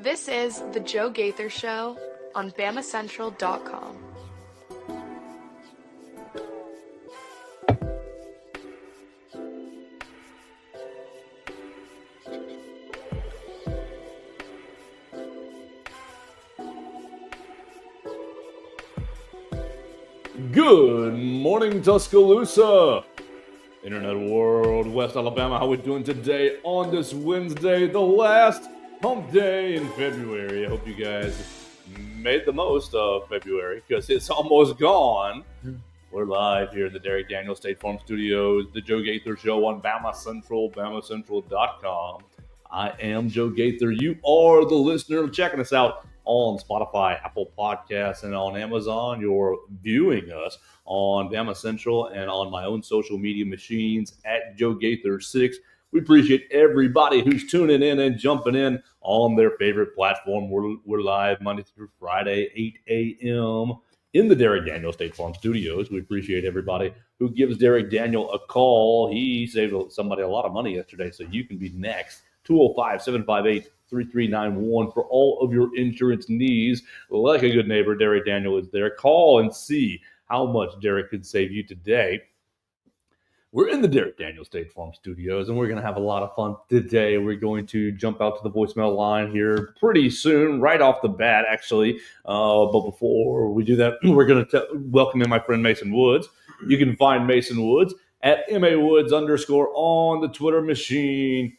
This is The Joe Gaither Show on BamaCentral.com. Good morning, Tuscaloosa, Internet World, West Alabama. How we doing today on this Wednesday, the last hump day in February? I hope you guys made the most of February because it's almost gone. We're live here in the Derek Daniel State Farm Studios, the Joe Gaither Show on BamaCentral, BamaCentral.com. I am Joe Gaither. You are the listener checking us out on Spotify, Apple Podcasts, and on Amazon. You're viewing us on BamaCentral and on my own social media machines at Joe Gaither 6. We appreciate everybody who's tuning in and jumping in on their favorite platform. We're live Monday through Friday, 8 a.m. in the Derek Daniel State Farm Studios. We appreciate everybody who gives Derek Daniel a call. He saved somebody a lot of money yesterday, so you can be next. 205-758-3391 for all of your insurance needs. Like a good neighbor, Derek Daniel is there. Call and see how much Derek could save you today. We're in the Derek Daniel State Farm Studios, and we're going to have a lot of fun today. We're going to jump out to the voicemail line here pretty soon, right off the bat, actually. But before we do that, we're going to welcome in my friend Mason Woods. You can find Mason Woods at MAWoods_ on the Twitter machine,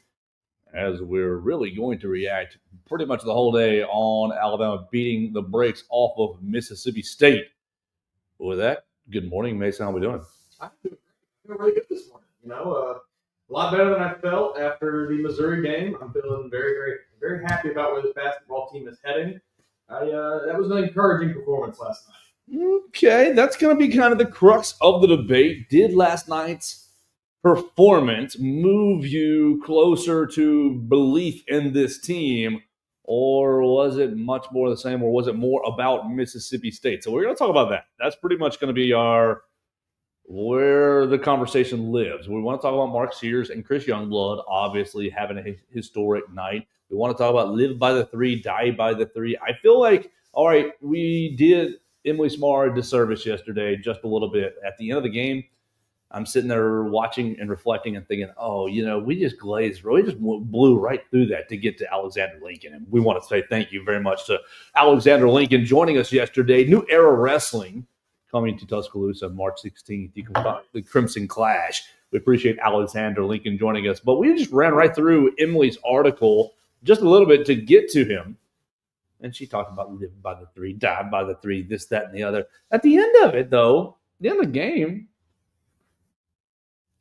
as we're really going to react pretty much the whole day on Alabama beating the brakes off of Mississippi State. With that, good morning, Mason. How we doing? I'm doing really good this morning. A lot better than I felt after the Missouri game. I'm feeling very, very, very happy about where this basketball team is heading. That was an encouraging performance last night. Okay, that's going to be kind of the crux of the debate. Did last night's performance move you closer to belief in this team, or was it much more the same, or was it more about Mississippi State? So we're going to talk about that. That's pretty much going to be where the conversation lives. We want to talk about Mark Sears and Chris Youngblood obviously having a historic night. We want to talk about live by the three, die by the three. I feel like, all right, we did Emily Smart a disservice yesterday just a little bit. At the end of the game, I'm sitting there watching and reflecting and thinking, we just glazed, really just blew right through that to get to Alexander Lincoln. And we want to say thank you very much to Alexander Lincoln joining us yesterday. New Era Wrestling coming to Tuscaloosa March 16th. You can find the Crimson Clash. We appreciate Alexander Lincoln joining us. But we just ran right through Emily's article just a little bit to get to him. And she talked about live by the three, die by the three, this, that, and the other. At the end of it, though, the end of the game,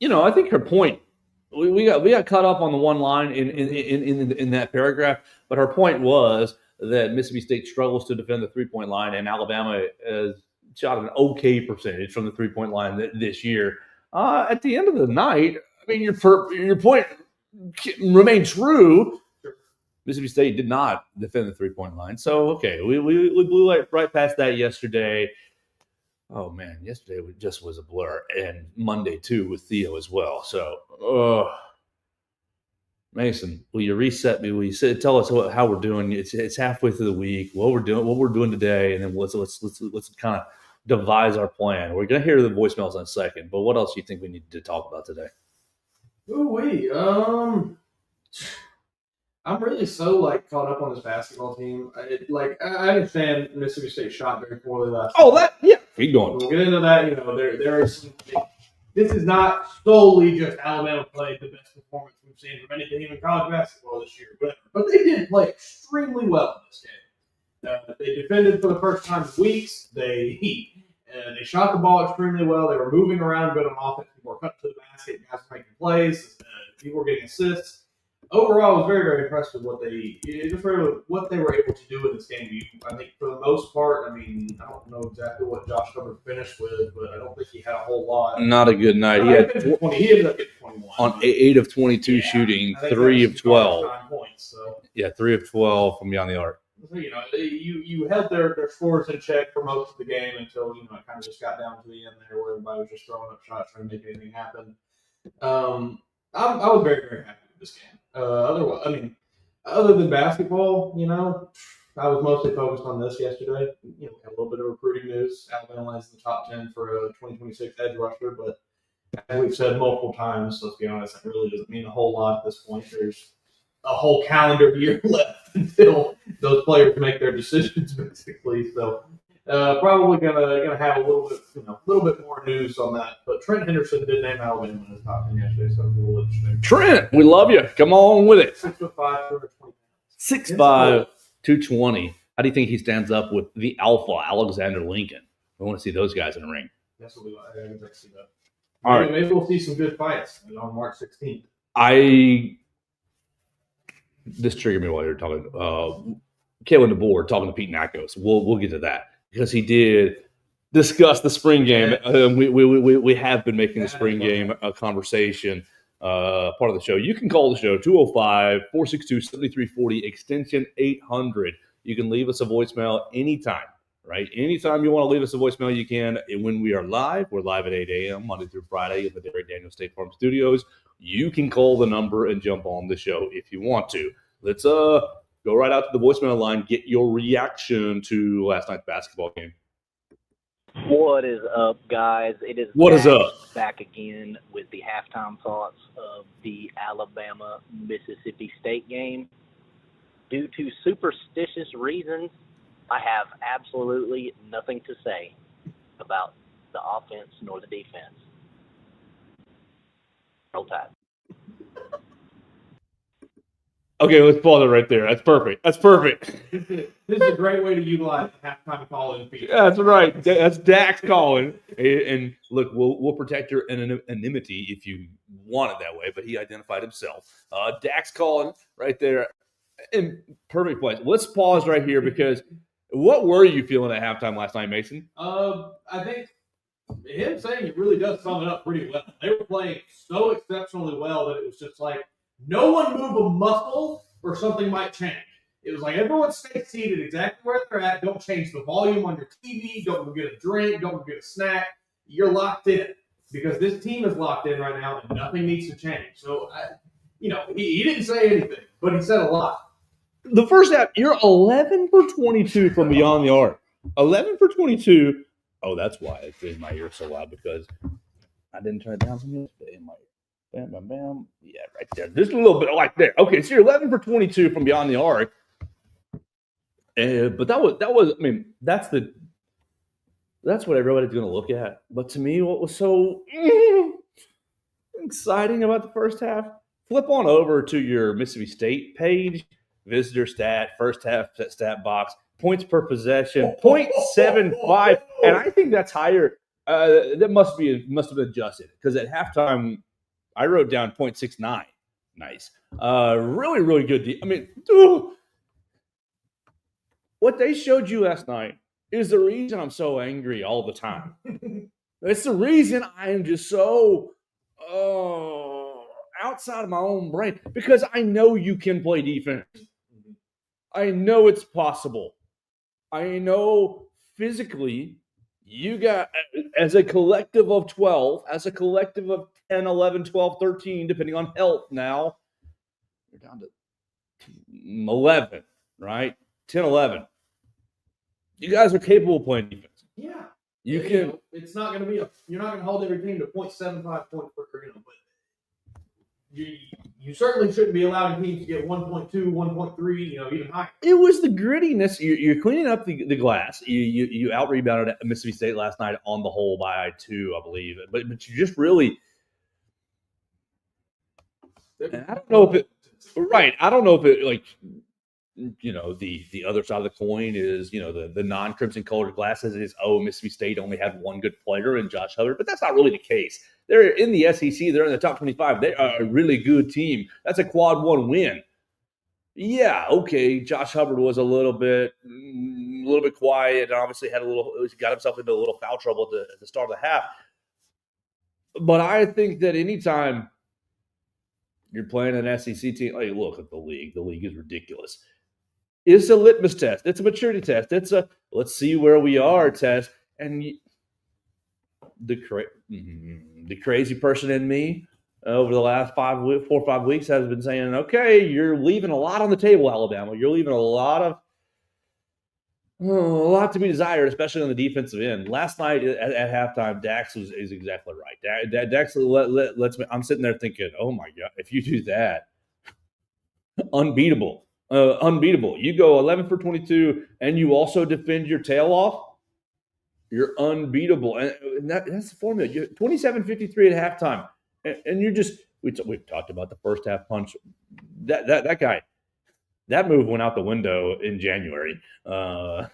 I think her point, we got caught up on the one line in that paragraph, but her point was that Mississippi State struggles to defend the three-point line, and Alabama has shot an okay percentage from the three-point line this year. At the end of the night, I mean, your point remained true. Mississippi State did not defend the three-point line, so okay, we blew right past that yesterday. Oh, man, yesterday just was a blur, and Monday, too, with Theo as well. So, Mason, will you reset me? Will you tell us how we're doing? It's halfway through the week, what we're doing today, and then let's kind of devise our plan. We're going to hear the voicemails in a second, but what else do you think we need to talk about today? I'm really so caught up on this basketball team. I understand Mississippi State shot very poorly last night. Keep going. We'll get into that. There are some. This is not solely just Alabama played the best performance we've seen from any team in college basketball this year, but they did play extremely well in this game. They defended for the first time in weeks. They shot the ball extremely well. They were moving around good on offense. People were cutting to the basket. Guys were making plays. People were getting assists. Overall, I was very, very impressed with what they were able to do in this game. I think for the most part, I don't know exactly what Josh Hubbard finished with, but I don't think he had a whole lot. Not a good night. He ended up getting 21 on 8 of 22 shooting, 3 of 12. Points, so. Yeah, 3 of 12 from beyond the arc. So, you held their scores in check for most of the game until it kind of just got down to the end there, where everybody was just throwing up shots trying to make anything happen. I was very, very happy with this game. Other than basketball, I was mostly focused on this yesterday. We had a little bit of recruiting news. Alabama lands in the top 10 for a 2026 edge rusher, but as we've said multiple times, let's be honest, that really doesn't mean a whole lot at this point. There's a whole calendar year left until those players make their decisions, basically. So probably gonna have a little bit more news on that. But Trent Henderson did name Alabama in his top 10 yesterday, so it was a little interesting. Trent, we love you. Come on with it. 6'5", 220 pounds. 6'5", 220. How do you think he stands up with the alpha, Alexander Lincoln? We want to see those guys in the ring. That's what we like. I can see that. All right. Maybe we'll see some good fights on March 16th. This triggered me while you were talking. Kalen DeBoer talking to Pete Nakos. We'll get to that because he did discuss the spring game. We have been making the spring game a conversation part of the show. You can call the show 205-462-7340 extension 800. You can leave us a voicemail anytime. Right? Anytime you want to leave us a voicemail, you can. And when we are live, we're live at 8 a.m. Monday through Friday at the Derek Daniel State Farm Studios. You can call the number and jump on the show if you want to. Let's go right out to the voicemail line. Get your reaction to last night's basketball game. What is up, guys? It is back again with the halftime thoughts of the Alabama-Mississippi State game. Due to superstitious reasons, I have absolutely nothing to say about the offense nor the defense. Roll Tide. Okay, let's pause it right there. That's perfect. This is a great way to utilize halftime call-in feature. Yeah, that's right. That's Dax calling. And look, we'll protect your anonymity if you want it that way, but he identified himself. Dax calling right there in perfect place. Let's pause right here because what were you feeling at halftime last night, Mason? I think him saying it really does sum it up pretty well. They were playing so exceptionally well that it was just like no one move a muscle or something might change. It was like everyone stay seated exactly where they're at. Don't change the volume on your TV. Don't go get a drink. Don't go get a snack. You're locked in because this team is locked in right now and nothing needs to change. So, he didn't say anything, but he said a lot. The first half, you're 11 for 22 from beyond the arc. 11 for 22. Oh, that's why it's in my ear so loud because I didn't turn it down from yesterday in my ear. Bam, bam, bam. Yeah, right there. Just a little bit like there. Okay, so you're 11 for 22 from beyond the arc. But that was. I mean, that's what everybody's going to look at. But to me, what was so exciting about the first half? Flip on over to your Mississippi State page. Visitor stat, first half stat box, points per possession, 0.75, and I think that's higher. That must have been adjusted because at halftime I wrote down 0.69. Nice, really, really good. What they showed you last night is the reason I'm so angry all the time. It's the reason I am just so outside of my own brain because I know you can play defense. I know it's possible. I know physically you got, as a collective of 12, as a collective of 10, 11, 12, 13, depending on health now, you're down to 11, right? 10, 11. You guys are capable of playing defense. Yeah. You can. It's not going to be you're not going to hold every team to 0.75 points per career, but you certainly shouldn't be allowing teams to get 1.2, 1.3, even higher. It was the grittiness. You're cleaning up the glass. You out-rebounded at Mississippi State last night on the whole by 2, I believe. But you just really – I don't know if it – right. I don't know if it, like, the other side of the coin is, the non-crimson colored glasses is, Mississippi State only had one good player in Josh Hubbard. But that's not really the case. They're in the SEC. They're in the top 25. They are a really good team. That's a quad 1 win. Yeah, okay. Josh Hubbard was a little bit quiet, and obviously got himself into a little foul trouble at the start of the half. But I think that anytime you're playing an SEC team, look at the league. The league is ridiculous. It's a litmus test. It's a maturity test. It's a let's see where we are test. And the crazy person in me over the last 4 or 5 weeks has been saying, okay, you're leaving a lot on the table, Alabama. You're leaving a lot to be desired, especially on the defensive end. Last night at halftime, Dax is exactly right. Dax lets me. I'm sitting there thinking, oh my God, if you do that, unbeatable. Unbeatable. You go 11 for 22, and you also defend your tail off. You're unbeatable, and that's the formula. You're 27-53 at halftime, and you're just. We've talked about the first half punch. That guy, that move went out the window in January. But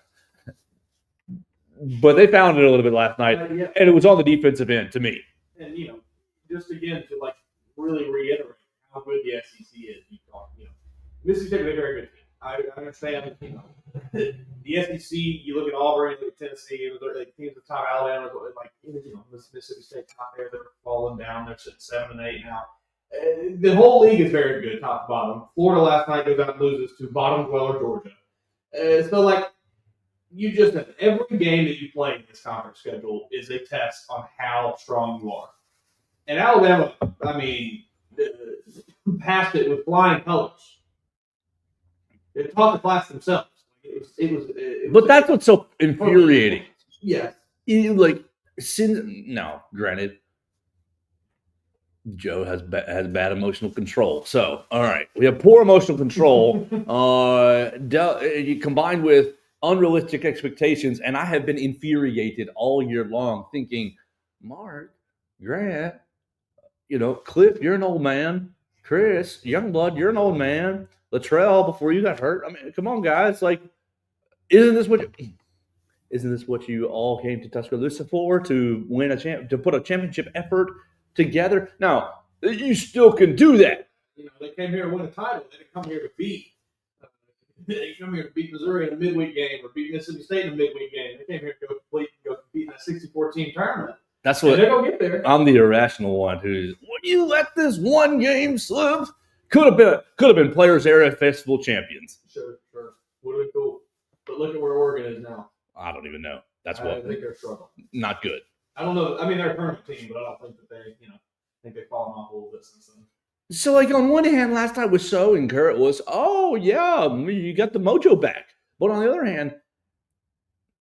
they found it a little bit last night, and it was on the defensive end to me. And just again to really reiterate how good the SEC is. Mississippi is a very good team. I understand. The SEC. You look at Auburn, you look at Tennessee, teams at the top, Alabama, Mississippi State top there. They're falling down. They're sitting 7 and 8 now. The whole league is very good, top to bottom. Florida last night goes out and loses to bottom dweller Georgia. So you just have every game that you play in this conference schedule is a test on how strong you are. And Alabama, passed it with flying colors. They taught the class themselves. But that's what's so infuriating. Yes. Granted, Joe has bad emotional control. So, all right, we have poor emotional control combined with unrealistic expectations, and I have been infuriated all year long thinking, Mark, Grant, Cliff, you're an old man. Chris, Youngblood, you're an old man. Latrell, before you got hurt. Come on, guys. Isn't this what you all came to Tuscaloosa for? To win to put a championship effort together? Now, you still can do that. They came here to win a title. They didn't come here to beat. They didn't come here to beat Missouri in a midweek game or beat Mississippi State in a midweek game. They came here to go compete in that 64-team tournament. That's what they're gonna get there. I'm the irrational one who's. Would you let this one game slip? Could have been Players Era Festival champions. Sure. Would have been cool. But look at where Oregon is now. I don't even know. I think they're struggling. Not good. I don't know. They're a tournament team, but I don't think that they, they've fallen off a little bit since then. So, on one hand, last night was so encouraging. Oh yeah, you got the mojo back. But on the other hand,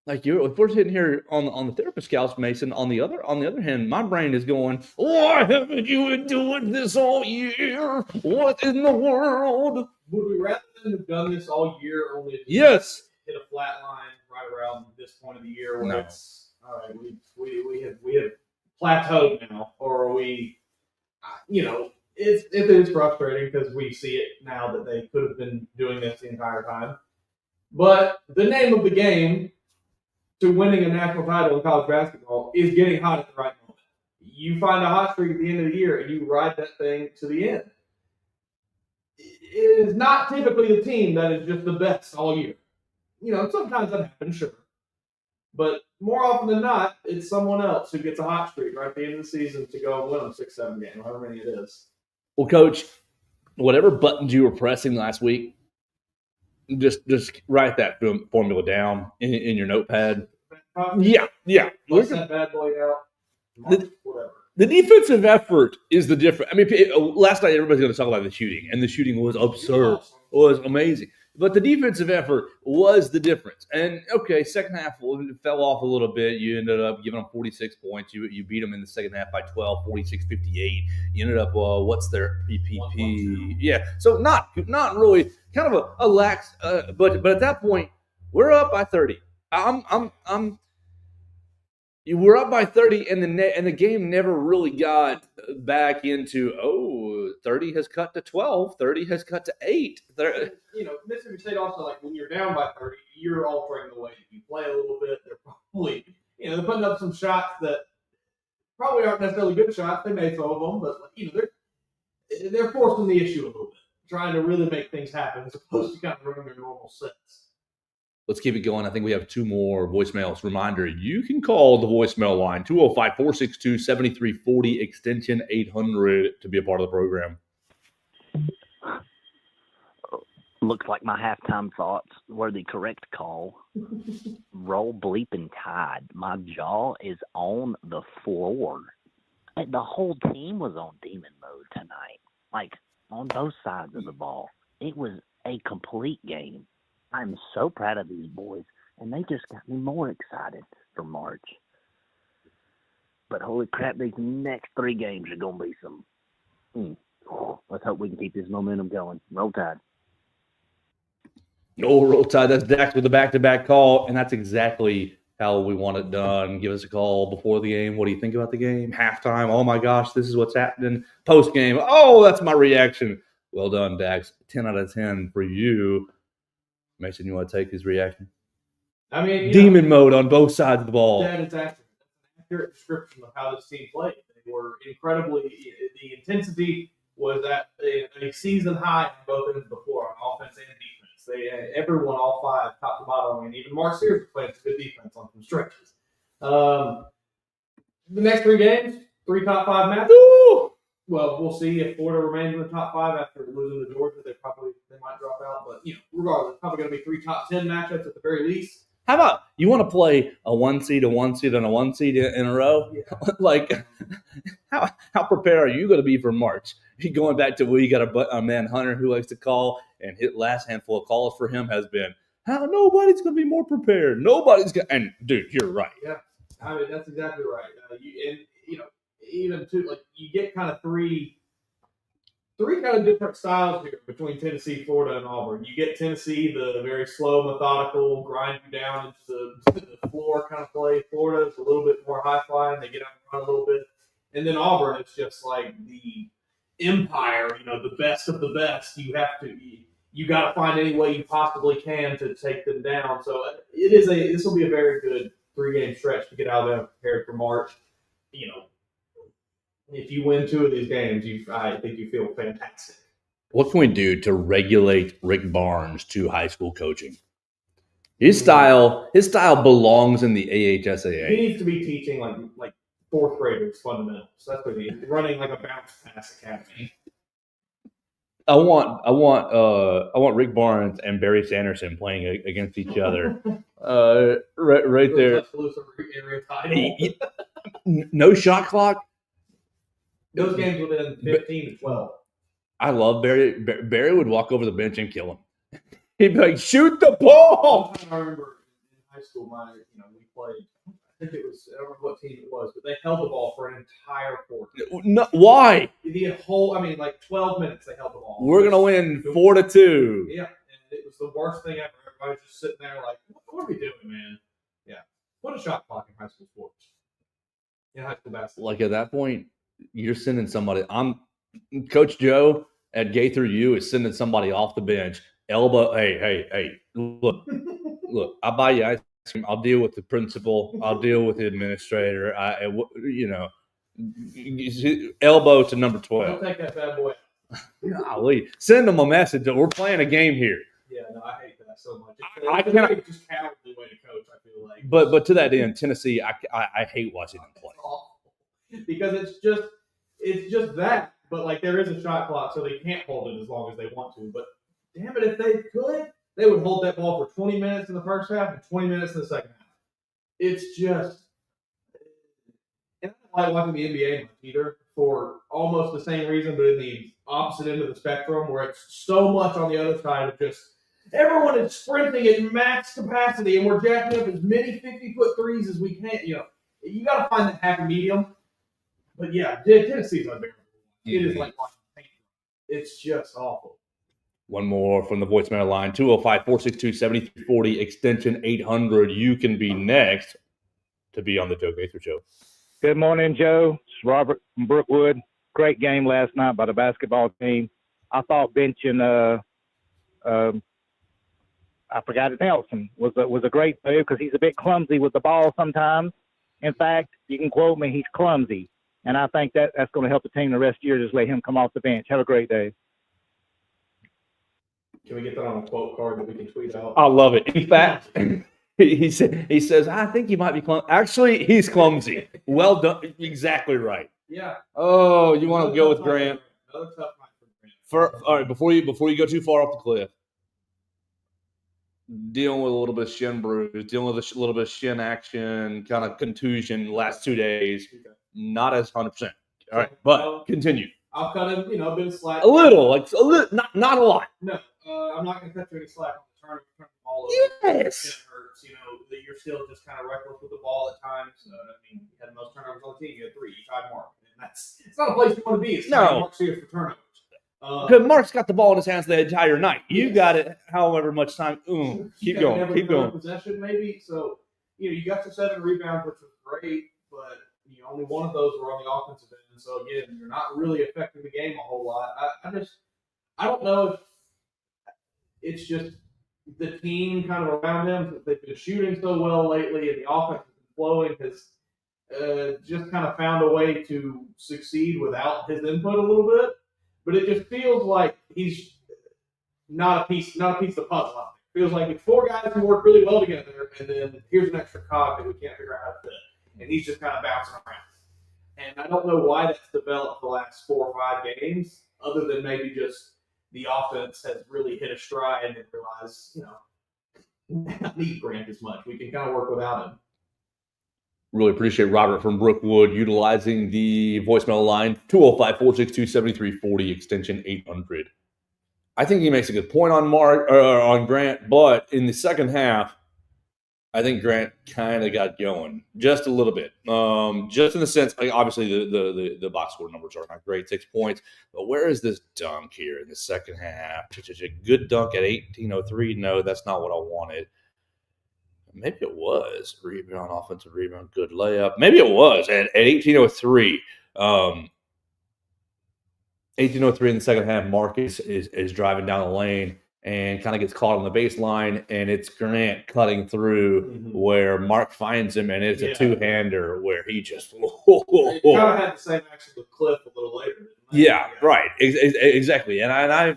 if we're sitting here on the therapist couch, Mason, on the other hand, my brain is going, why haven't you been doing this all year? What in the world? Would we rather than have done this all year, only to yes, hit a flat line right around this point of the year where it's all right? We have plateaued now, or are we? It is frustrating because we see it now that they could have been doing this the entire time. But the name of the game to winning a national title in college basketball is getting hot at the right moment. You find a hot streak at the end of the year and you ride that thing to the end. It is not typically the team that is just the best all year. Sometimes that happens, sure. But more often than not, it's someone else who gets a hot streak right at the end of the season to go and win them 6-7 games, however many it is. Well, Coach, whatever buttons you were pressing last week, just write that formula down in your notepad. Yeah. Let that bad boy out. Whatever. The defensive effort is the difference. Last night everybody's going to talk about the shooting, and the shooting was absurd. It was amazing. But the defensive effort was the difference. And, okay, second half fell off a little bit. You ended up giving them 46 points. You beat them in the second half by 12, 46-58. You ended up, what's their PPP? Yeah, so not really, kind of a lax. But at that point, we're up by 30. We're up by 30, and the game never really got back into 30 has cut to 12, 30 has cut to 8. Mississippi State also, when you're down by 30, you're altering the way you play a little bit. They're probably, they're putting up some shots that probably aren't necessarily good shots. They made some of them, but they're forcing the issue a little bit, trying to really make things happen as opposed to kind of running their normal sets. Let's keep it going. I think we have 2 more voicemails. Reminder, you can call the voicemail line, 205-462-7340, extension 800 to be a part of the program. Looks like my halftime thoughts were the correct call. Roll bleeping Tide. My jaw is on the floor. the whole team was on demon mode tonight, like on both sides of the ball. It was a complete game. I'm so proud of these boys, and they just got me more excited for March. But holy crap, these next 3 games are going to be some. Let's hope we can keep this momentum going. Roll Tide. No, Roll Tide. That's Dax with a back-to-back call, and that's exactly how we want it done. Give us a call before the game. What do you think about the game? Halftime. Oh, my gosh, this is what's happening. Post-game. Oh, that's my reaction. Well done, Dax. 10 out of 10 for you. Mason, you want to take his reaction? I mean, demon mode on both sides of the ball. That is accurate. That's an accurate description of how this team played. They were incredibly. The intensity was at a season high on both ends of the floor, on offense and defense. They had everyone, all 5, top to bottom, and even Mark Sears played some good defense on some stretches. The next 3 games, 3 top 5 matches. Well, we'll see if Florida remains in the top 5 after losing to Georgia. They might drop out, but regardless, it's probably going to be 3 top 10 matchups at the very least. How about you want to play a 1 seed, a 1 seed, and a 1 seed in a row? Yeah. Like, how prepared are you going to be for March? Going back to you got a man Hunter who likes to call, and his last handful of calls for him has been how nobody's going to be more prepared. Nobody's going. And dude, you're right. Yeah, I mean that's exactly right. Even too, like you get kind of three kind of different styles here between Tennessee, Florida, and Auburn. You get Tennessee, the very slow, methodical, grind you down into the floor kind of play. Florida is a little bit more high flying. They get out and run a little bit. And then Auburn, it's just like the empire, the best of the best. You got to find any way you possibly can to take them down. So this will be a very good 3-game stretch to get Alabama prepared for March. If you win 2 of these games, I think you feel fantastic. What can we do to regulate Rick Barnes to high school coaching? His style belongs in the AHSAA. He needs to be teaching like 4th graders fundamentals. That's what he's running like a bounce pass academy. I want Rick Barnes and Barry Sanderson playing against each other. Right there. No shot clock. Those games within 15 to 12. I love Barry. Barry would walk over the bench and kill him. He'd be like, "Shoot the ball!" I remember in high school, we played. I think it was. I don't remember what team it was, but they held the ball for an entire quarter. No, why? The whole. 12 minutes they held the ball. We're gonna win 4-2. Yeah, and it was the worst thing ever. Everybody was just sitting there like, "What are we doing, man?" Yeah, what a shot clock in high school sports. In high school basketball. Like at that point, you're sending somebody. Coach Joe at Gaither U is sending somebody off the bench. Elbow. Hey. Look. I'll buy you ice cream. I'll deal with the principal. I'll deal with the administrator. Elbow to number 12. Don't take that bad boy. Golly. Send them a message that we're playing a game here. Yeah, no, I hate that so much. I cannot just cowardly way to coach. I feel like. But to that end, Tennessee, I hate watching them play. Because it's just that, but like there is a shot clock, so they can't hold it as long as they want to. But damn it, if they could, they would hold that ball for 20 minutes in the first half and 20 minutes in the second half. It's just, and I don't like watching the NBA much either for almost the same reason, but in the opposite end of the spectrum, where it's so much on the other side of just everyone is sprinting at max capacity, and we're jacking up as many 50-foot threes as we can. You got to find that happy medium. But yeah, Tennessee's unbearable. It is like paint. It's just awful. One more from the voicemail line, 205-462-7340, extension 800. You can be next to be on the Joe Gaither Show. Good morning, Joe. It's Robert from Brookwood. Great game last night by the basketball team. I thought benching I forgot it, Nelson was a great move because he's a bit clumsy with the ball sometimes. In fact, you can quote me, he's clumsy. And I think that's going to help the team the rest of the year. Just let him come off the bench. Have a great day. Can we get that on a quote card that we can tweet out? I love it. In fact, he says, I think he might be clumsy. Actually, he's clumsy. Well done. Exactly right. Yeah. Oh, you want to go with Grant? Another tough night for Grant. All right, before you go too far off the cliff, dealing with a little bit of shin bruise, dealing with a little bit of shin action, kind of contusion the last 2 days. Okay. Not as 100%. All right, but continue. I'll cut him, a bit of slack. A little, not a lot. No, I'm not going to cut you any slack on the turn the ball over. Yes. It hurts, that you're still just kind of reckless with the ball at times. You had the most turnovers on the team. You had 3. You tied Mark. And it's not a place you want to be. It's Mark's here for turnovers. Because Mark's got the ball in his hands the entire night. You got it however much time. Keep going. Possession, maybe. So, you got your 7 rebounds, which was great, but only one of those were on the offensive end. So, again, you're not really affecting the game a whole lot. I don't know if it's just the team kind of around him. They've been shooting so well lately, and the offense has been flowing, has just kind of found a way to succeed without his input a little bit. But it just feels like he's not a piece of the puzzle. It feels like it's 4 guys who work really well together, and then here's an extra cog that we can't figure out how to fit. And he's just kind of bouncing around. And I don't know why that's developed the last 4 or 5 games, other than maybe just the offense has really hit a stride and realized, we don't need Grant as much. We can kind of work without him. Really appreciate Robert from Brookwood utilizing the voicemail line 205-462-7340 extension 800. I think he makes a good point on Grant, but in the second half, I think Grant kind of got going just a little bit. Just in the sense, obviously the box score numbers are not great, 6 points, but where is this dunk here in the second half? A good dunk at 18:03. No, that's not what I wanted. Maybe it was rebound, offensive rebound, good layup. Maybe it was at 18:03. 18:03 in the second half. Marcus is driving down the lane and kind of gets caught on the baseline, and it's Grant cutting through where Mark finds him, and it's a two-hander where he just. Kind of had the same action with Cliff a little later. Yeah, right, exactly, and I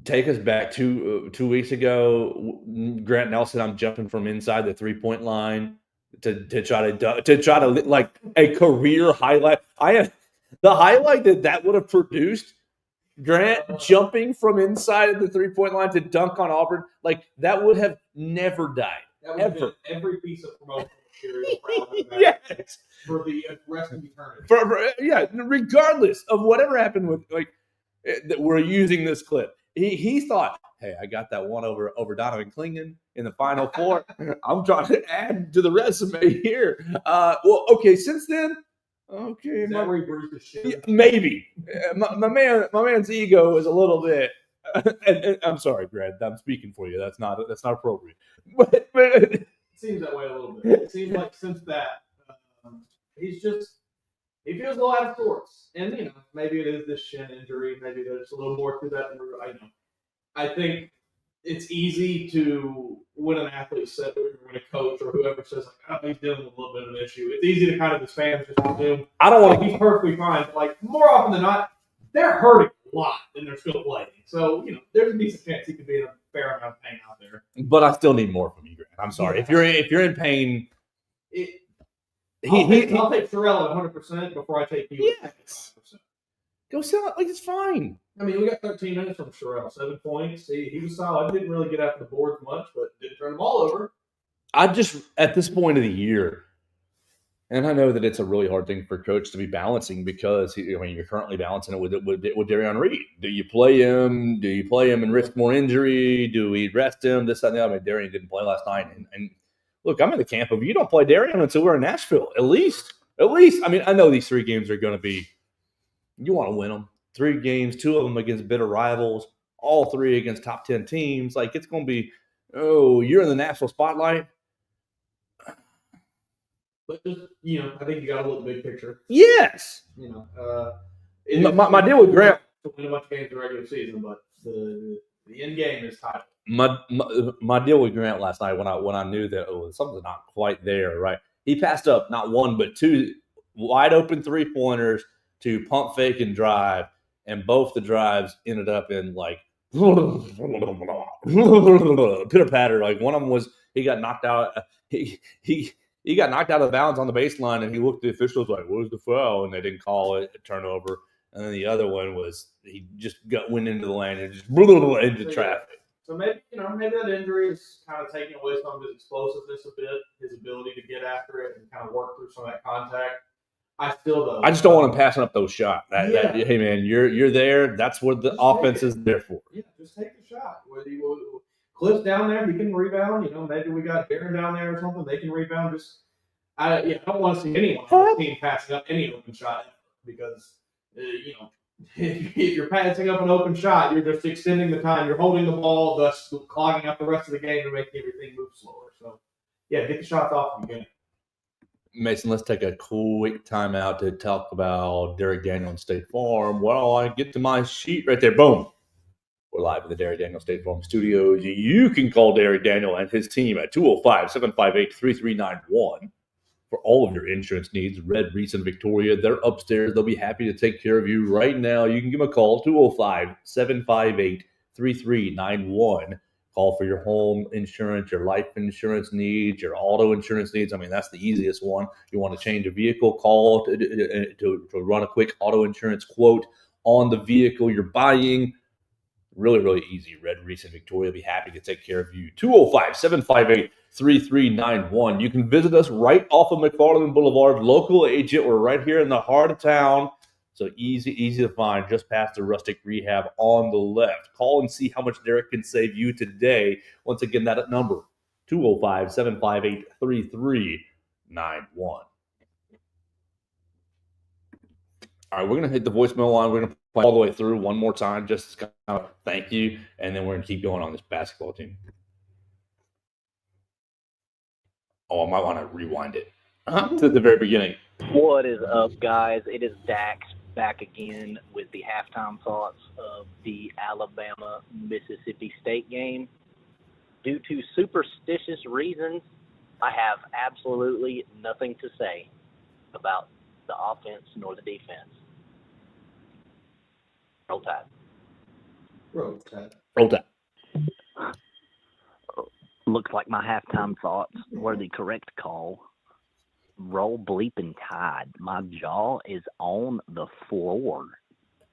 take us back 2 weeks ago. Grant Nelson, I'm jumping from inside the 3-point line to try to like a career highlight. The highlight that would have produced Grant jumping from inside of the 3-point line to dunk on Auburn, like that would have never died. That would have been every piece of promotional material yes. For the rest of eternity. Regardless of whatever happened with that we're using this clip. He thought, hey, I got that one over Donovan Clingan in the Final Four. I'm trying to add to the resume here. Since then, okay, maybe my man's ego is a little bit. And I'm sorry, Brad. I'm speaking for you. That's not appropriate. But it seems that way a little bit. It seems like since that, he feels a little out of sorts. And, maybe it is this shin injury. Maybe there's a little more to that. I think it's easy to, when an athlete says, or when a coach or whoever says, he's dealing with a little bit of an issue, it's easy to kind of, as fans, just assume, I don't want to be perfectly fine. But, more often than not, they're hurting a lot and they're still playing. So, there's a decent chance he could be in a fair amount of pain out there. But I still need more from you, Grant. I'm sorry. If you're in pain, I'll take Terrell at 100% before I take you at 5%. Go sell it. It's fine. We got 13 minutes from Terrell. 7 points. He was solid. Didn't really get after the board much, but didn't turn the ball over. I just, at this point of the year, and I know that it's a really hard thing for coach to be balancing because, you're currently balancing it with Darian Reed. Do you play him? Do you play him and risk more injury? Do we rest him? This, that, and the other. Darian didn't play last night. And look, I'm in the camp of you don't play Darian until we're in Nashville. At least. I know these 3 games are going to be, you want to win them. 3 games, 2 of them against bitter rivals, all 3 against top 10 teams. Like, it's going to be, you're in the national spotlight. But just, I think you got to look at the big picture. Yes. My deal with Grant. To win a bunch of games in the regular season, but the end game is title. My deal with Grant last night when I knew that something's not quite there, right? He passed up not 1 but 2 wide open 3-pointers to pump fake and drive, and both the drives ended up in like pitter patter. Like one of them was he got knocked out. He got knocked out of bounds on the baseline, and he looked at the officials like, "Where's the foul?" And they didn't call it, a turnover. And then the other one was he just went into the lane and just into traffic. So maybe that injury is kind of taking away some of his explosiveness a bit, his ability to get after it and kind of work through some of that contact. I just don't want him passing up those shots. Hey man, you're there. That's what the offense is there for. Yeah, just take the shot. Whether Cliff's down there, he can rebound. Maybe we got Darren down there or something. They can rebound. I don't want to see anyone on the team passing up any open shot because if you're passing up an open shot, you're just extending the time. You're holding the ball, thus clogging up the rest of the game and making everything move slower. So, yeah, get the shots off again. Mason, let's take a quick timeout to talk about Derek Daniel and State Farm. Well, I get to my sheet right there. Boom. We're live in the Derek Daniel State Farm Studios. You can call Derek Daniel and his team at 205-758-3391 for all of your insurance needs. Red, Reese, and Victoria, they're upstairs. They'll be happy to take care of you right now. You can give them a call, 205-758-3391. Call for your home insurance, your life insurance needs, your auto insurance needs. I mean, that's the easiest one. You want to change a vehicle, call to run a quick auto insurance quote on the vehicle you're buying. Really, really easy. Red, Reese, and Victoria will be happy to take care of you. 205-758-3391. You can visit us right off of McFarland Boulevard. Local agent. We're right here in the heart of town. So easy to find, just past the Rustic Rehab on the left. Call and see how much Derek can save you today. Once again, that number, 205-758-3391. All right, we're going to hit the voicemail line. We're going to play all the way through one more time, just to kind of thank you, and then we're going to keep going on this basketball team. Oh, I might want to rewind it to the very beginning. What is up, guys? It is Dax back again with the halftime thoughts of the Alabama-Mississippi State game. Due to superstitious reasons, I have absolutely nothing to say about the offense nor the defense. Roll Tide. Roll Tide. Roll Tide. Looks like my halftime thoughts were the correct call. Roll bleeping Tide. My jaw is on the floor.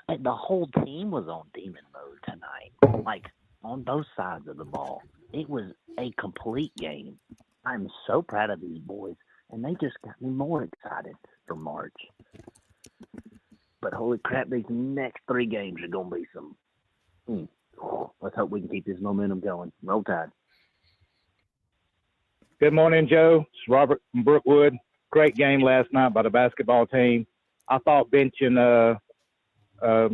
The whole team was on demon mode tonight, like on both sides of the ball. It was a complete game. I'm so proud of these boys, and they just got me more excited for March. But holy crap, these next 3 games are going to be some. Let's hope we can keep this momentum going. Roll Tide. Good morning, Joe. It's Robert from Brookwood. Great game last night by the basketball team. I thought benching I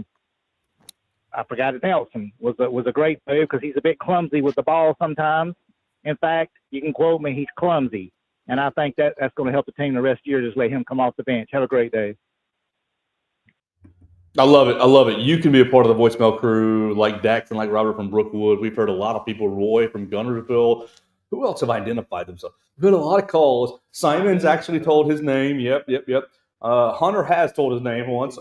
forgot it, Nelson was a great move because he's a bit clumsy with the ball sometimes. In fact, you can quote me, he's clumsy. And I think that's going to help the team the rest of the year, just let him come off the bench. Have a great day. I love it. You can be a part of the voicemail crew like Dax and like Robert from Brookwood. We've heard a lot of people, Roy from Gunnersville. Who else have identified themselves? We've had a lot of calls. Simon's actually told his name. Yep. Hunter has told his name once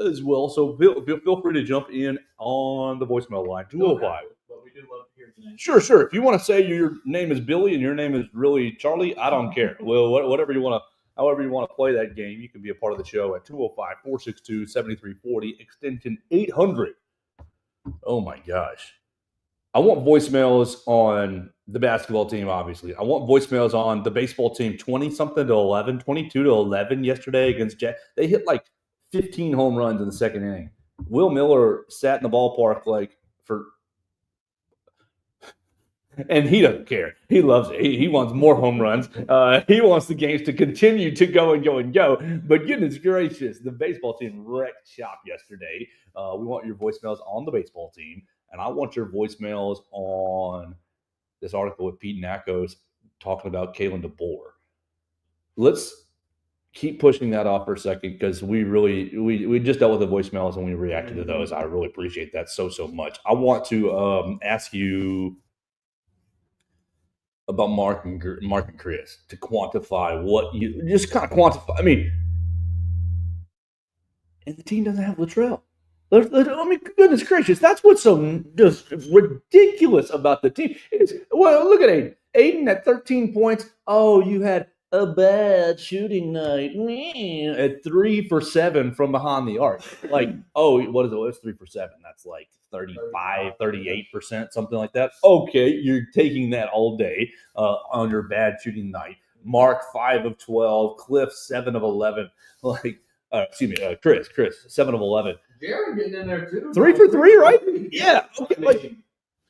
as well. So feel free to jump in on the voicemail line, 205. But we do love to hear your name. Sure. If you want to say your name is Billy and your name is really Charlie, I don't care. Well, whatever you want to. However you want to play that game, you can be a part of the show at 205-462-7340, extension 800. Oh, my gosh. I want voicemails on the basketball team, obviously. I want voicemails on the baseball team, 20-something to 11, 22 to 11 yesterday against Jack. They hit like 15 home runs in the second inning. Will Miller sat in the ballpark like for – and he doesn't care. He loves it. He wants more home runs. He wants the games to continue to go and go and go. But goodness gracious, the baseball team wrecked shop yesterday. We want your voicemails on the baseball team. And I want your voicemails on this article with Pete Nakos talking about Kalen DeBoer. Let's keep pushing that off for a second because we just dealt with the voicemails and we reacted to those. I really appreciate that so much. I want to ask you about Mark and Chris to quantify what you just kind of quantify. I mean, and the team doesn't have Latrell. I mean, goodness gracious, that's what's so just ridiculous about the team. Well, look at Aiden. Aiden at 13 points. Oh, you had a bad shooting night at 3 for 7 from behind the arc. Like, oh, what is it? What's 3 for 7? That's like 35, 38%, something like that. Okay, you're taking that all day on your bad shooting night. Mark 5 of 12, Cliff 7 of 11. Like, Chris 7 of 11. Jared getting in there too. 3 for 3, right? Yeah. Okay. I mean,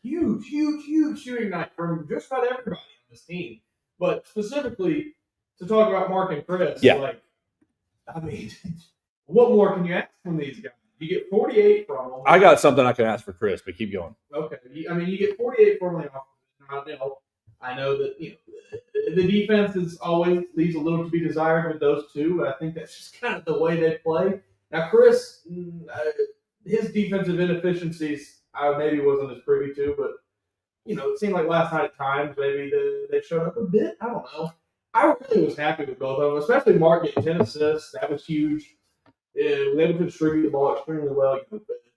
huge shooting night from just about everybody on this team. But specifically to talk about Mark and Chris, like, I mean, what more can you ask from these guys? You get 48 from them. I got something I can ask for Chris, but keep going. Okay. I mean, you get 48 from them. I know that the defense is always leaves a little to be desired with those two, but I think that's just kind of the way they play. Now, Chris, his defensive inefficiencies, I maybe wasn't as privy to, but it seemed like last night at times maybe they showed up a bit. I don't know. I really was happy with both of them, especially Mark getting 10 assists. That was huge. Was able to distribute the ball extremely well,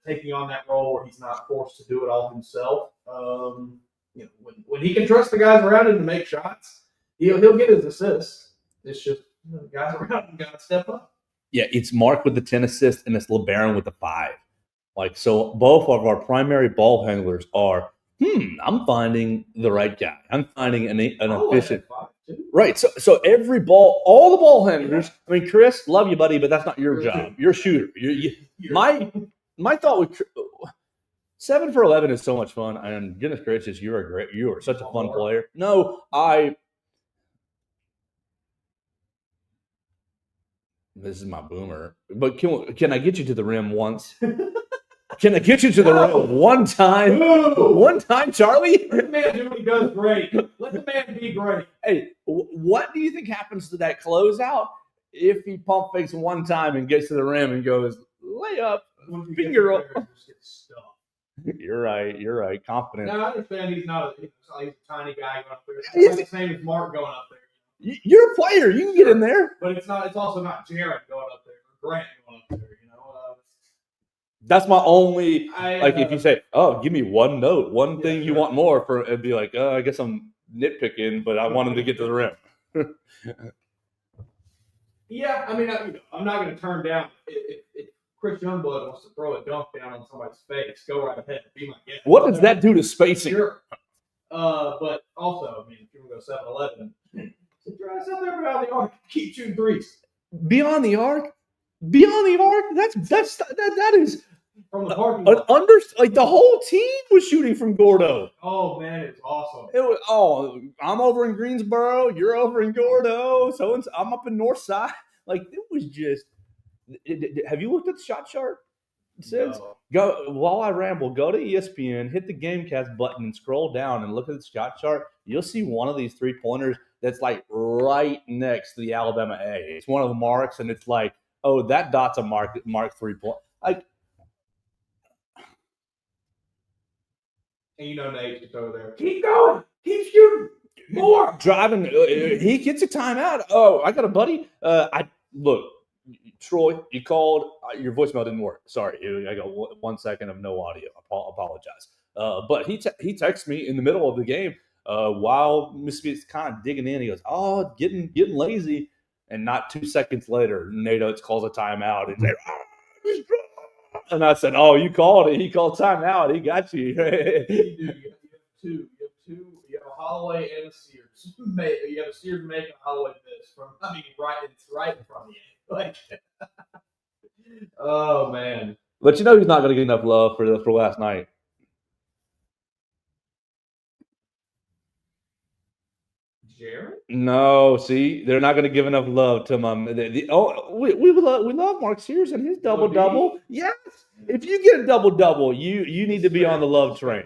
taking on that role where he's not forced to do it all himself. When he can trust the guys around him to make shots, he'll get his assists. It's just the guys around him got to step up. Yeah, it's Mark with the 10 assists and it's LeBaron with the 5. Like, so both of our primary ball handlers are, I'm finding the right guy. I'm finding an efficient. Right. So every ball, all the ball handlers, I mean, Chris, love you, buddy, but that's not your job. You're a shooter. My thought with 7 for 11 is so much fun. And goodness gracious, you are such a fun player. This is my boomer. But can I get you to the rim once? Can I get you to the rim one time? One time, Charlie? Let the man do what he does great. Let the man be great. Hey, what do you think happens to that closeout if he pump fakes one time and gets to the rim and goes, layup, finger roll? You're right. Confidence. Now, I understand he's not he's a tiny guy going up there. It's the same as Mark going up there. You're a player. You can get in there. But it's also not Jared going up there or Grant going up there, That's my only, if you say, give me one note, one thing you want more for, it'd be like, I guess I'm nitpicking, but I want him to get to the rim. Yeah, I mean, I'm not going to turn down if Chris Youngblood wants to throw a dunk down on somebody's face. Go right ahead, be my guest. What does that do to spacing? Sure. But also, I mean, if you want to go 7-11, sit your ass out there beyond the arc, keep shooting threes. Beyond the arc? That is from the parking lot. The whole team was shooting from Gordo. Oh man, it's awesome. I'm over in Greensboro, you're over in Gordo, I'm up in Northside. Like, it was just. Have you looked at the shot chart since? No. While I ramble, go to ESPN, hit the GameCast button, and scroll down and look at the shot chart. You'll see one of these 3-pointers that's like right next to the Alabama A. It's one of the marks, and it's like, oh, that dot's a mark 3-point. Like, and Nate's just over there. Keep going. Keep shooting. More. Driving. He gets a timeout. Oh, I got a buddy. Look, Troy, you called. Your voicemail didn't work. Sorry. I got 1 second of no audio. Apologize. But he texts me in the middle of the game while Mississippi's kind of digging in. He goes, getting lazy. And not 2 seconds later, Nate Oates calls a timeout. And he's like, and I said, you called it. He called timeout. He got you. You do. You have two. You have a Holloway and a Sears. You have a Sears making a Holloway this right in front of you. Like, oh man. But he's not going to get enough love for last night. Jared? No, see, they're not going to give enough love to my. We love Mark Sears and his double. Yes, if you get a double, you need to be on the love train.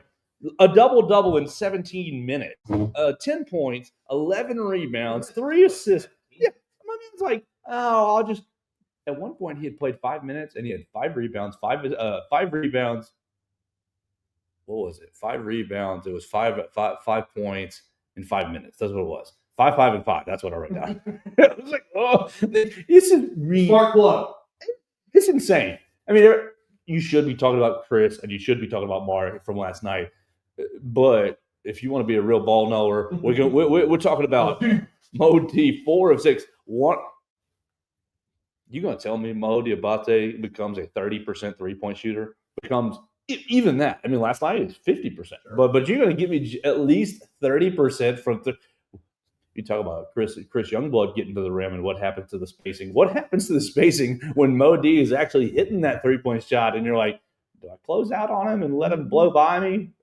A double in 17 minutes, 10 points, 11 rebounds, 3 assists. Yeah, my man's like, I'll just. At one point, he had played 5 minutes and he had 5 rebounds. Five rebounds. What was it? 5 rebounds. It was 5 points in 5 minutes. That's what it was. 5, 5, and 5. That's what I wrote down. I was like, this is smart plug. It's insane. I mean, you should be talking about Chris and you should be talking about Mark from last night. But if you want to be a real ball knower, we're talking about Mo D 4 of 6. What? You gonna tell me Mo Diabate becomes a 30% 3-point shooter? Becomes even that. I mean, last night is 50%. Sure. But you're gonna give me at least 30% from. You talk about Chris Youngblood getting to the rim and what happens to the spacing. What happens to the spacing when Mo D is actually hitting that 3-point shot and you're like, do I close out on him and let him blow by me?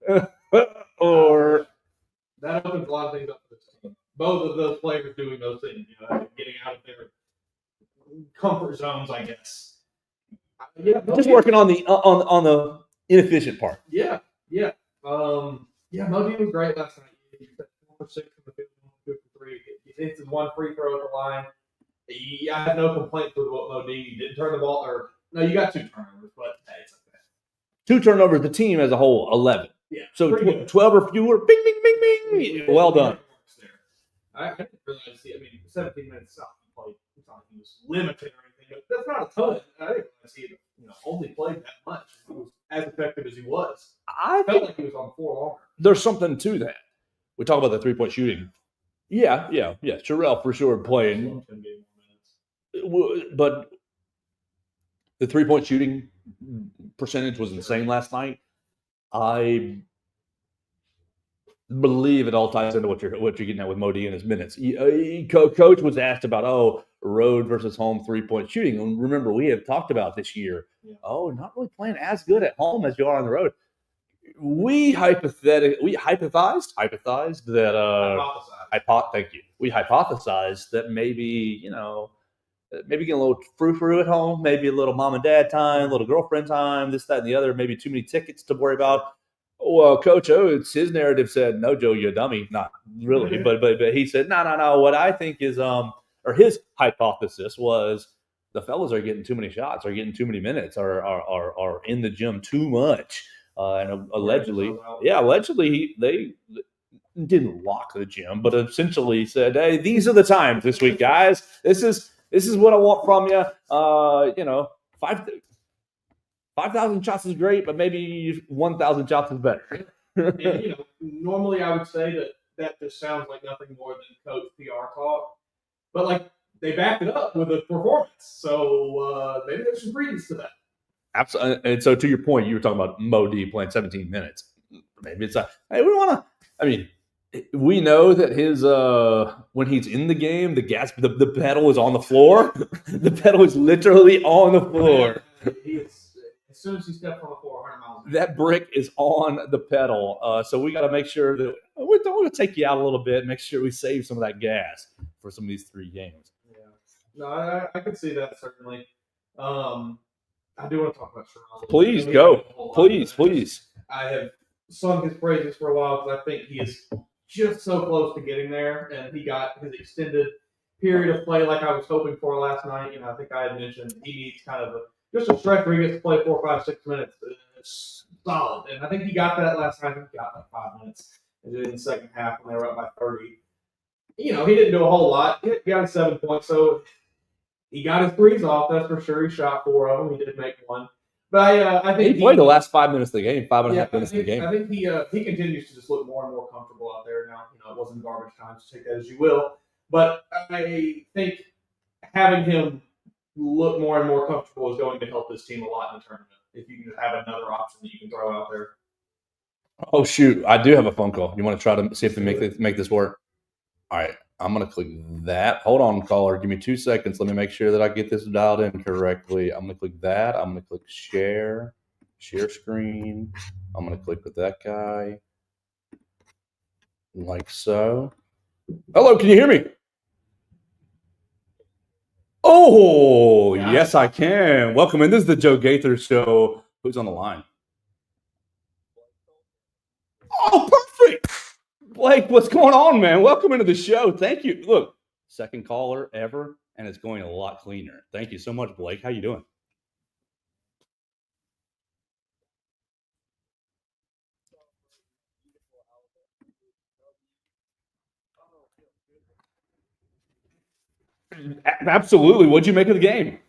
Or that opens a lot of things up for this team. Both of those players doing those things, getting out of their comfort zones, I guess. Yeah, just working on the inefficient part. Yeah. Mo D was great last night. He was 4 for 6 from the field, 2 for 3. He hits his one free throw at the line. I have no complaints with what Mo D. He didn't turn the ball, or no, you got 2 turnovers, but hey, it's okay. 2 turnovers. The team as a whole 11. Yeah. So 12 or fewer. Bing, bing, bing, bing. Well done. I didn't realize. 17 minutes not played. It's not like he was limited or anything. But that's not a ton. I didn't realize he had, only played that much. He was as effective as he was. I felt like he was on the floor longer. There's something to that. We talk about the 3-point shooting. Yeah. Sherelle for sure playing. But the 3-point shooting percentage was insane last night. I believe it all ties into what you're getting at with Mo D and his minutes. Coach was asked about road versus home 3-point shooting, and remember we have talked about this year. Yeah. Not really playing as good at home as you are on the road. We hypothesized that thank you. We hypothesized that maybe maybe getting a little frou-frou at home, maybe a little mom and dad time, a little girlfriend time, this, that, and the other, maybe too many tickets to worry about. Well, Coach Oates, his narrative said, no, Joe, you're a dummy. Not really, but he said, no. What I think is, or his hypothesis was the fellas are getting too many shots, are getting too many minutes, are in the gym too much. And allegedly, they didn't lock the gym, but essentially said, hey, these are the times this week, guys. This is what I want from you. 5,000 shots is great, but maybe 1,000 shots is better. And, normally I would say that just sounds like nothing more than coach PR talk, but they backed it up with a performance. So maybe there's some credence to that. Absolutely. And so to your point, you were talking about Mo D playing 17 minutes. Maybe it's we know that his when he's in the game, the pedal is on the floor. The pedal is literally on the floor. As soon as he steps on the floor, 100 miles. That brick is on the pedal. So we got to make sure that we're going to take you out a little bit. Make sure we save some of that gas for some of these 3 games. Yeah, no, I can see that certainly. I do want to talk about Sherelle. Please go. Please. I have sung his praises for a while because I think he is just so close to getting there, and he got his extended period of play like I was hoping for last night. I think I had mentioned he needs kind of just a stretch where he gets to play 4, 5, 6 minutes. It's solid, and I think he got that last night. He got 5 minutes in the second half when they were up by 30. He didn't do a whole lot. He got his 7 points, so he got his threes off. That's for sure. He shot 4 of them. He did make 1. But I think he played the last 5 minutes of the game, 5.5 minutes of the game. I think he continues to just look more and more comfortable out there now. It wasn't garbage time, so take that as you will. But I think having him look more and more comfortable is going to help this team a lot in the tournament. If you can have another option that you can throw out there. Oh shoot! I do have a phone call. You want to try to see if we make this work? All right, I'm gonna click that. Hold on, caller. Give me 2 seconds. Let me make sure that I get this dialed in correctly. I'm gonna click that. I'm gonna click share screen. I'm gonna click with that guy, like so. Hello, can you hear me? Oh, yes, I can. Welcome in. This is the Joe Gaither Show. Who's on the line? Oh, perfect. Blake, what's going on, man? Welcome into the show. Thank you. Look, second caller ever, and it's going a lot cleaner. Thank you so much, Blake. How you doing? Absolutely. What'd you make of the game?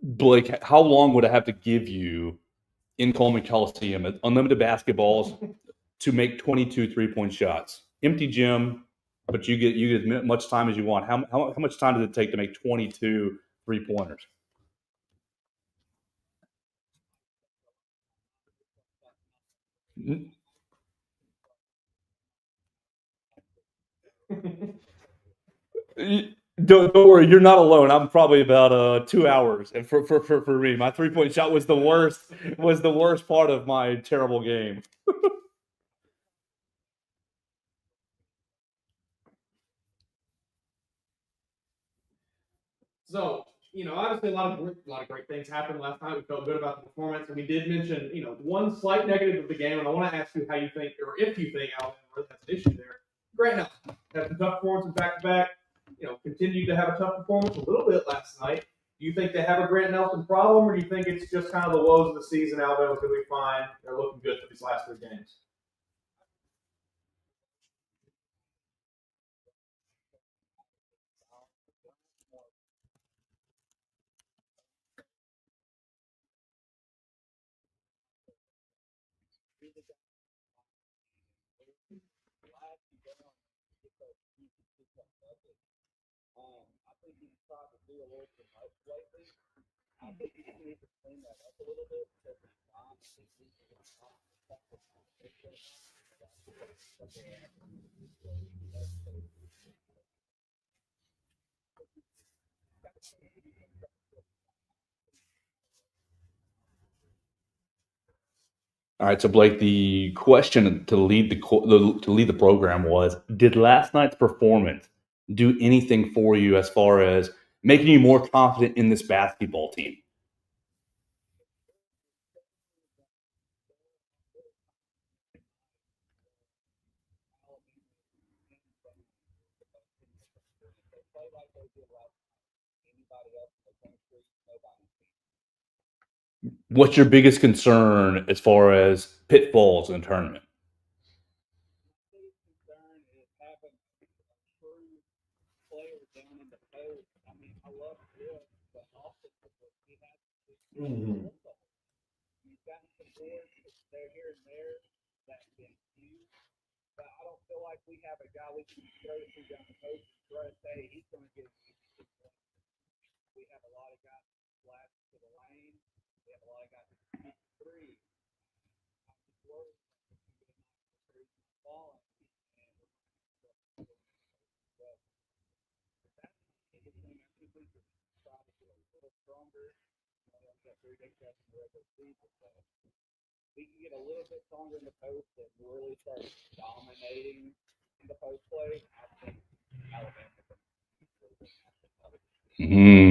Blake, how long would I have to give you in Coleman Coliseum at unlimited basketballs to make 22 3-point shots? Empty gym, but you get as much time as you want. How much time does it take to make 22 3-pointers? Don't worry, you're not alone. I'm probably about 2 hours, and for me, my 3-point shot was the worst part of my terrible game. So, obviously a lot of great things happened last night. We felt good about the performance, and we did mention, one slight negative of the game, and I want to ask you how you think, or if you think Alabama really has an issue there. Grant Nelson had some tough performances back to back. Continued to have a tough performance a little bit last night. Do you think they have a Grant Nelson problem, or do you think it's just kind of the woes of the season? Alabama's going to be fine. They're looking good for these last 3 games. All right, so Blake, the question to lead the program was: did last night's performance do anything for you as far as making you more confident in this basketball team? What's your biggest concern as far as pitfalls in the tournament? Mm-hmm.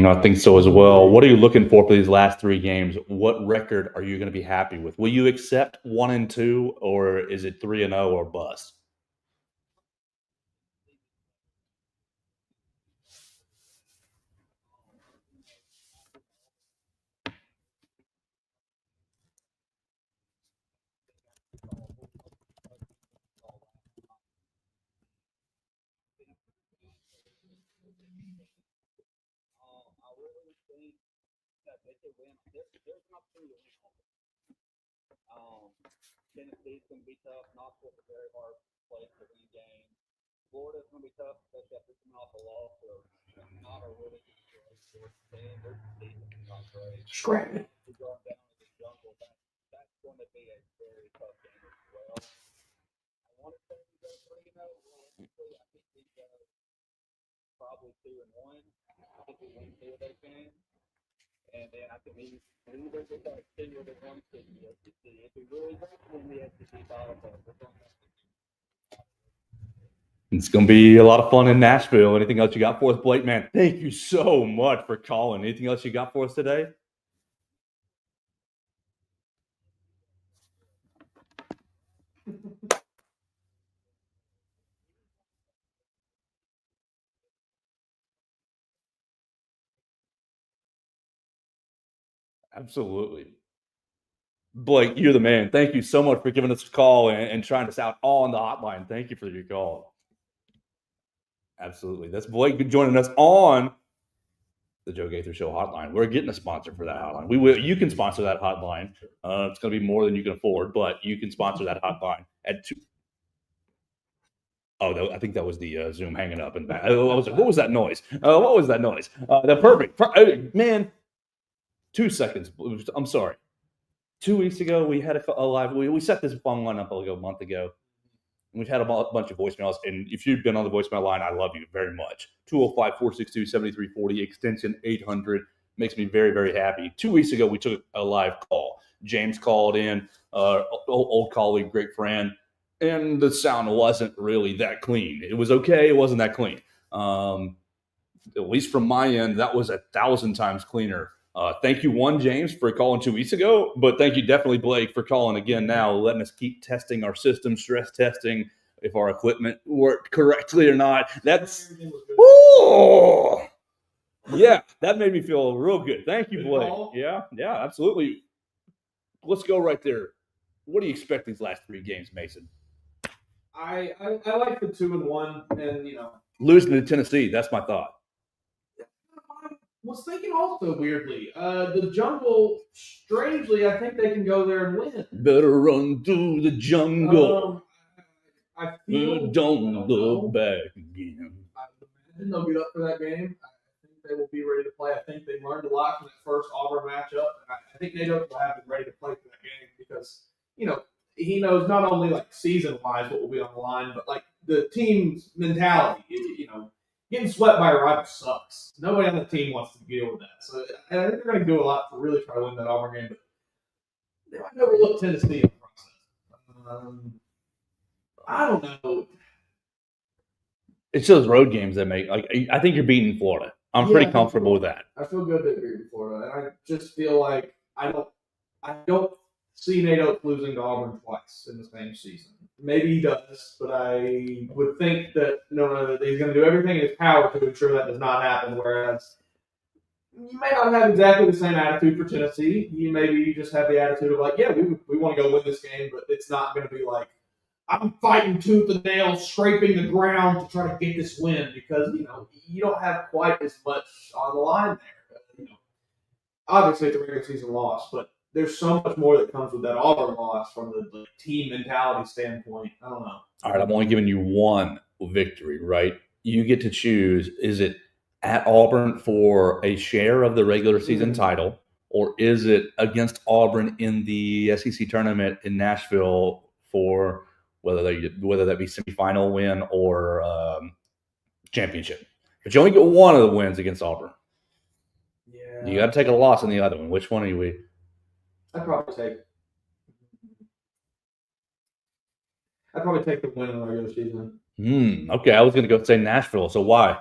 I think so as well. What are you looking for these last 3 games? What record are you going to be happy with? Will you accept 1-2, or is it 3-0 or bust? Scranton. It's going to be a lot of fun in Nashville. Anything else you got for us, Blake? Man, thank you so much for calling. Anything else you got for us today? Absolutely. Blake, you're the man. Thank you so much for giving us a call and trying us out on the hotline. Thank you for your call. Absolutely. That's Blake joining us on the Joe Gaither Show hotline. We're getting a sponsor for that hotline. We will. You can sponsor that hotline. It's going to be more than you can afford, but you can sponsor that hotline at 2. Oh, I think that was the Zoom hanging up and back. What was that noise? What was that noise? The perfect man. 2 seconds. I'm sorry. 2 weeks ago, we had a live. We set this phone line up like a month ago. We've had a bunch of voicemails, and if you've been on the voicemail line, I love you very much. 205-462-7340, extension 800. Makes me very, very happy. 2 weeks ago, we took a live call. James called in, old colleague, great friend, and the sound wasn't really that clean. It was okay. It wasn't that clean. At least from my end, that was 1,000 times cleaner. Thank you, James, for calling 2 weeks ago, but thank you definitely, Blake, for calling again now, letting us keep testing our system, stress testing if our equipment worked correctly or not. That's yeah, that made me feel real good. Thank you, Blake. Yeah, absolutely. Let's go right there. What do you expect these last 3 games, Mason? I like the 2-1, and losing to Tennessee. That's my thought. Was thinking also weirdly, the Jungle, strangely, I think they can go there and win. Better run through the jungle. I feel don't look back again. I imagine they'll get up for that game. I think they will be ready to play. I think they learned a lot from that first Auburn matchup. I think Nate Oates will have them ready to play for that game because, he knows not only like season-wise what will be on the line, but like the team's mentality. Getting swept by a rival sucks. Nobody on the team wants to deal with that. So I think they're going to do a lot to really try to win that Auburn game. But they might overlook Tennessee in the process. I don't know. It's those road games that make I think you're beating Florida. I'm pretty comfortable with that. I feel good that you're beating Florida, and I just feel like I don't see Nate Oates losing to Auburn twice in the same season. Maybe he does, but I would think that that he's going to do everything in his power to ensure that does not happen. Whereas you may not have exactly the same attitude for Tennessee. You maybe just have the attitude of like, yeah, we want to go win this game, but it's not going to be like I'm fighting tooth and nail, scraping the ground to try to get this win because you don't have quite as much on the line there. Obviously it's a regular season loss, but there's so much more that comes with that Auburn loss from the team mentality standpoint. I don't know. All right, I'm only giving you one victory, right? You get to choose. Is it at Auburn for a share of the regular season title, or is it against Auburn in the SEC tournament in Nashville for whether that be semifinal win or championship? But you only get one of the wins against Auburn. Yeah. You got to take a loss in the other one. Which one are you? I'd probably take the win in the regular season. Okay, I was going to go say Nashville. So why?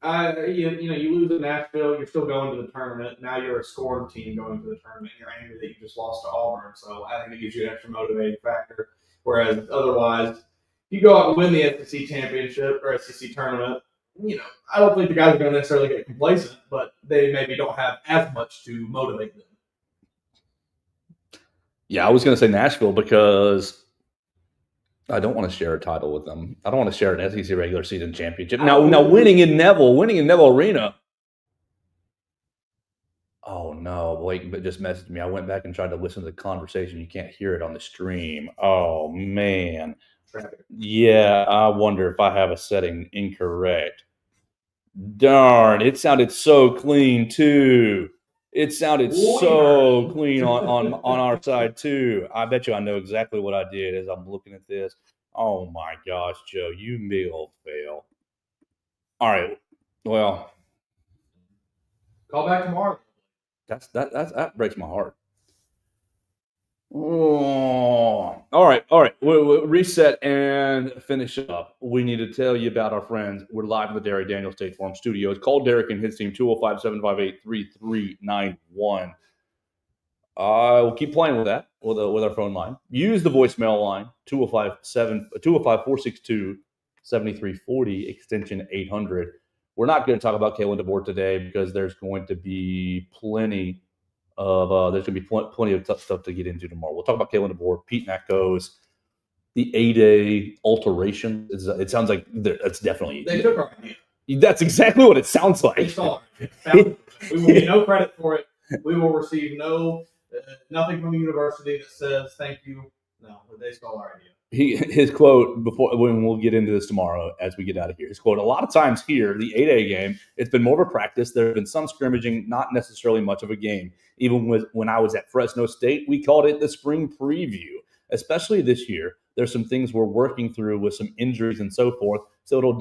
You lose in Nashville, you're still going to the tournament. Now you're a scoring team going to the tournament. You're angry that you just lost to Auburn. So I think it gives you an extra motivating factor. Whereas otherwise, if you go out and win the SEC championship or SEC tournament, I don't think the guys are going to necessarily get complacent, but they maybe don't have as much to motivate them. Yeah, I was going to say Nashville because I don't want to share a title with them. I don't want to share an SEC regular season championship. Now winning in Neville Arena. Oh, no. Blake just messaged me. I went back and tried to listen to the conversation. You can't hear it on the stream. Oh, man. Yeah, I wonder if I have a setting incorrect. Darn, it sounded so clean, too. It sounded so clean on our side, too. I bet you I know exactly what I did as I'm looking at this. Oh, my gosh, Joe, you big old fail. All right. Well. Call back tomorrow. That breaks my heart. Oh. All right. We'll reset and finish up. We need to tell you about our friends. We're live in the Derek Daniels State Farm Studios. Call Derek and his team, 205-758-3391. We'll keep playing with that, with our phone line. Use the voicemail line, 205-462-7340, extension 800. We're not going to talk about Kalen DeBoer today because there's going to be plenty There's going to be plenty of tough stuff to get into tomorrow. We'll talk about Kalen DeBoer, Pete Nakos, the A-Day alteration. It sounds like it's definitely... They took our idea. That's exactly what it sounds like. They stole it. We will get no credit for it. We will receive nothing from the university that says thank you. No, they stole our idea. His quote when we'll get into this tomorrow as we get out of here. His quote: "A lot of times here, the 8A game, it's been more of a practice. There have been some scrimmaging, not necessarily much of a game. Even when I was at Fresno State, we called it the spring preview. Especially this year, there's some things we're working through with some injuries and so forth. So it'll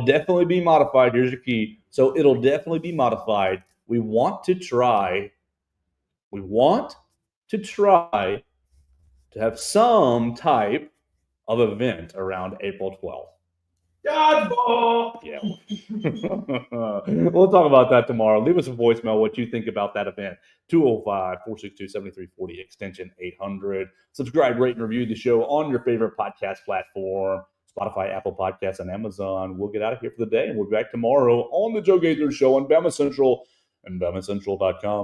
definitely be modified. Here's your key. So it'll definitely be modified. We want to try to have some type of event around April 12th. Dodgeball! Yeah. We'll talk about that tomorrow. Leave us a voicemail what you think about that event. 205-462-7340, extension 800. Subscribe, rate, and review the show on your favorite podcast platform, Spotify, Apple Podcasts, and Amazon. We'll get out of here for the day, and we'll be back tomorrow on the Joe Gaither Show on Bama Central and BamaCentral.com.